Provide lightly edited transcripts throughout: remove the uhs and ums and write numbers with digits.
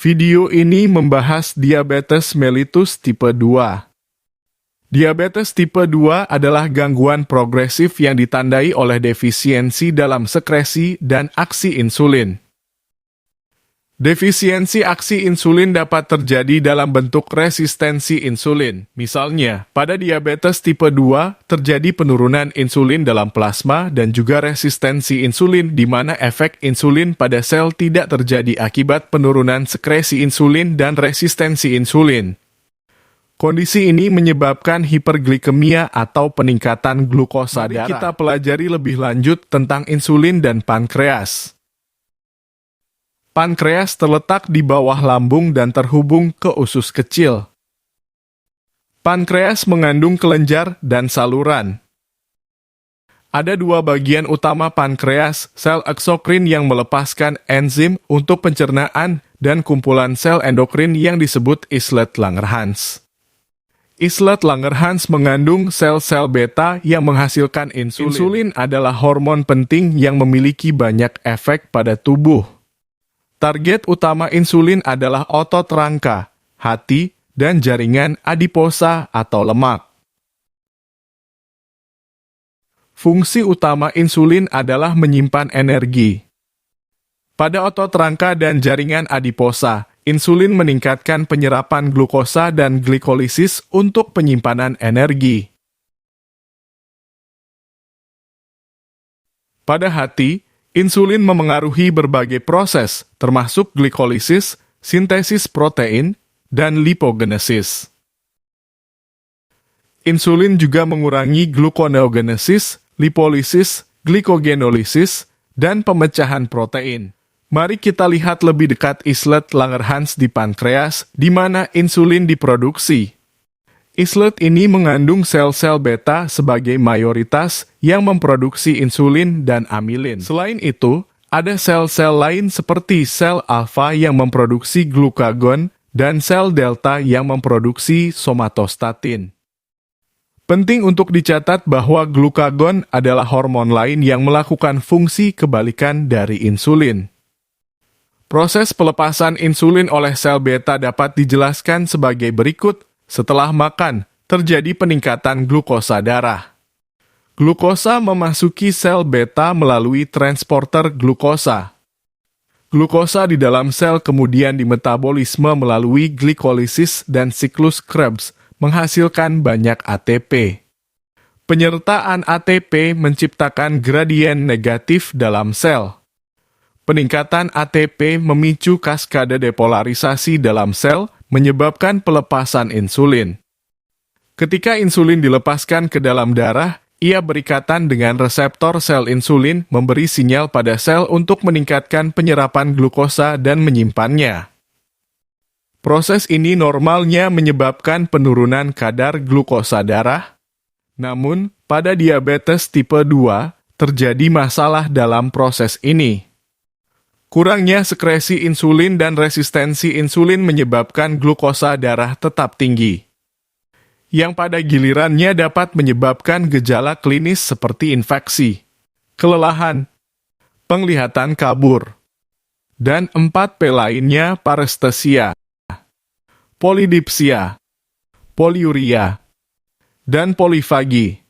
Video ini membahas diabetes mellitus tipe 2. Diabetes tipe 2 adalah gangguan progresif yang ditandai oleh defisiensi dalam sekresi dan aksi insulin. Defisiensi aksi insulin dapat terjadi dalam bentuk resistensi insulin. Misalnya, pada diabetes tipe 2 terjadi penurunan insulin dalam plasma dan juga resistensi insulin di mana efek insulin pada sel tidak terjadi akibat penurunan sekresi insulin dan resistensi insulin. Kondisi ini menyebabkan hiperglikemia atau peningkatan glukosa darah. Mari kita pelajari lebih lanjut tentang insulin dan pankreas. Pankreas terletak di bawah lambung dan terhubung ke usus kecil. Pankreas mengandung kelenjar dan saluran. Ada dua bagian utama pankreas, sel eksokrin yang melepaskan enzim untuk pencernaan dan kumpulan sel endokrin yang disebut islet Langerhans. Islet Langerhans mengandung sel-sel beta yang menghasilkan insulin. Insulin adalah hormon penting yang memiliki banyak efek pada tubuh. Target utama insulin adalah otot rangka, hati, dan jaringan adiposa atau lemak. Fungsi utama insulin adalah menyimpan energi. Pada otot rangka dan jaringan adiposa, insulin meningkatkan penyerapan glukosa dan glikolisis untuk penyimpanan energi. Pada hati, insulin memengaruhi berbagai proses, termasuk glikolisis, sintesis protein, dan lipogenesis. Insulin juga mengurangi gluconeogenesis, lipolisis, glikogenolisis, dan pemecahan protein. Mari kita lihat lebih dekat islet Langerhans di pankreas, di mana insulin diproduksi. Islet ini mengandung sel-sel beta sebagai mayoritas yang memproduksi insulin dan amilin. Selain itu, ada sel-sel lain seperti sel alfa yang memproduksi glukagon dan sel delta yang memproduksi somatostatin. Penting untuk dicatat bahwa glukagon adalah hormon lain yang melakukan fungsi kebalikan dari insulin. Proses pelepasan insulin oleh sel beta dapat dijelaskan sebagai berikut. Setelah makan, terjadi peningkatan glukosa darah. Glukosa memasuki sel beta melalui transporter glukosa. Glukosa di dalam sel kemudian dimetabolisme melalui glikolisis dan siklus Krebs, menghasilkan banyak ATP. Penyertaan ATP menciptakan gradien negatif dalam sel. Peningkatan ATP memicu kaskade depolarisasi dalam sel, menyebabkan pelepasan insulin. Ketika insulin dilepaskan ke dalam darah, ia berikatan dengan reseptor sel insulin memberi sinyal pada sel untuk meningkatkan penyerapan glukosa dan menyimpannya. Proses ini normalnya menyebabkan penurunan kadar glukosa darah. Namun, pada diabetes tipe 2, terjadi masalah dalam proses ini. Kurangnya sekresi insulin dan resistensi insulin menyebabkan glukosa darah tetap tinggi, yang pada gilirannya dapat menyebabkan gejala klinis seperti infeksi, kelelahan, penglihatan kabur, dan 4P lainnya parestesia, polidipsia, poliuria, dan polifagi.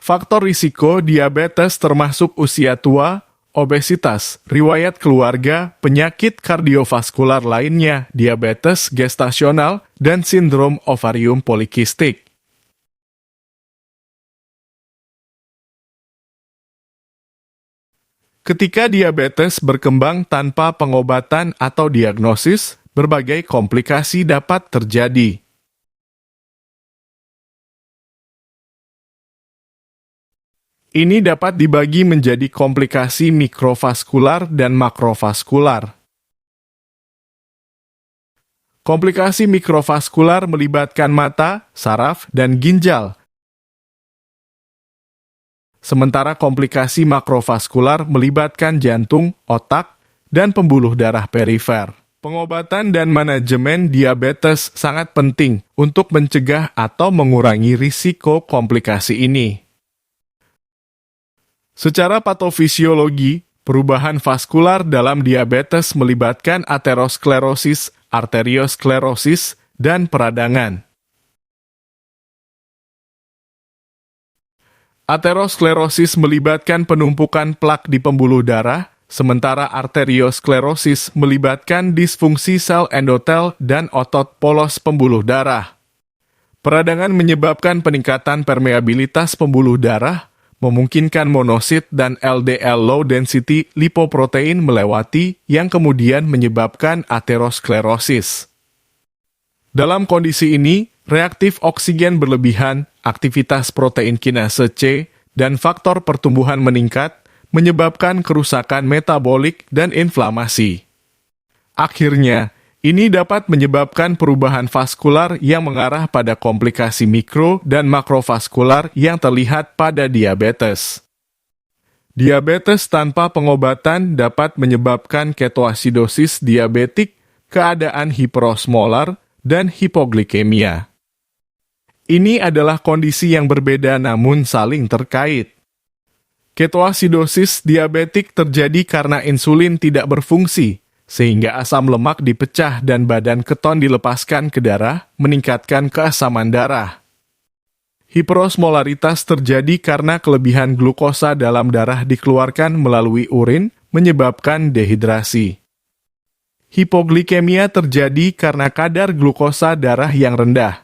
Faktor risiko diabetes termasuk usia tua, obesitas, riwayat keluarga, penyakit kardiovaskular lainnya, diabetes gestasional, dan sindrom ovarium polikistik. Ketika diabetes berkembang tanpa pengobatan atau diagnosis, berbagai komplikasi dapat terjadi. Ini dapat dibagi menjadi komplikasi mikrovaskular dan makrovaskular. Komplikasi mikrovaskular melibatkan mata, saraf, dan ginjal. Sementara komplikasi makrovaskular melibatkan jantung, otak, dan pembuluh darah perifer. Pengobatan dan manajemen diabetes sangat penting untuk mencegah atau mengurangi risiko komplikasi ini. Secara patofisiologi, perubahan vaskular dalam diabetes melibatkan aterosklerosis, arteriosklerosis, dan peradangan. Aterosklerosis melibatkan penumpukan plak di pembuluh darah, sementara arteriosklerosis melibatkan disfungsi sel endotel dan otot polos pembuluh darah. Peradangan menyebabkan peningkatan permeabilitas pembuluh darah, memungkinkan monosit dan LDL low density lipoprotein melewati yang kemudian menyebabkan aterosklerosis. Dalam kondisi ini, reaktif oksigen berlebihan, aktivitas protein kinase C, dan faktor pertumbuhan meningkat menyebabkan kerusakan metabolik dan inflamasi. Akhirnya, ini dapat menyebabkan perubahan vaskular yang mengarah pada komplikasi mikro dan makrovaskular yang terlihat pada diabetes. Diabetes tanpa pengobatan dapat menyebabkan ketoasidosis diabetik, keadaan hiperosmolar, dan hipoglikemia. Ini adalah kondisi yang berbeda namun saling terkait. Ketoasidosis diabetik terjadi karena insulin tidak berfungsi, sehingga asam lemak dipecah dan badan keton dilepaskan ke darah, meningkatkan keasaman darah. Hiperosmolaritas terjadi karena kelebihan glukosa dalam darah dikeluarkan melalui urin, menyebabkan dehidrasi. Hipoglikemia terjadi karena kadar glukosa darah yang rendah.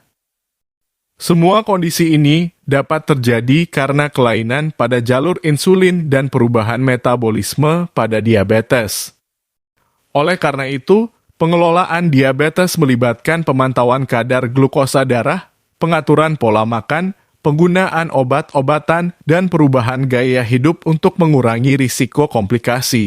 Semua kondisi ini dapat terjadi karena kelainan pada jalur insulin dan perubahan metabolisme pada diabetes. Oleh karena itu, pengelolaan diabetes melibatkan pemantauan kadar glukosa darah, pengaturan pola makan, penggunaan obat-obatan, dan perubahan gaya hidup untuk mengurangi risiko komplikasi.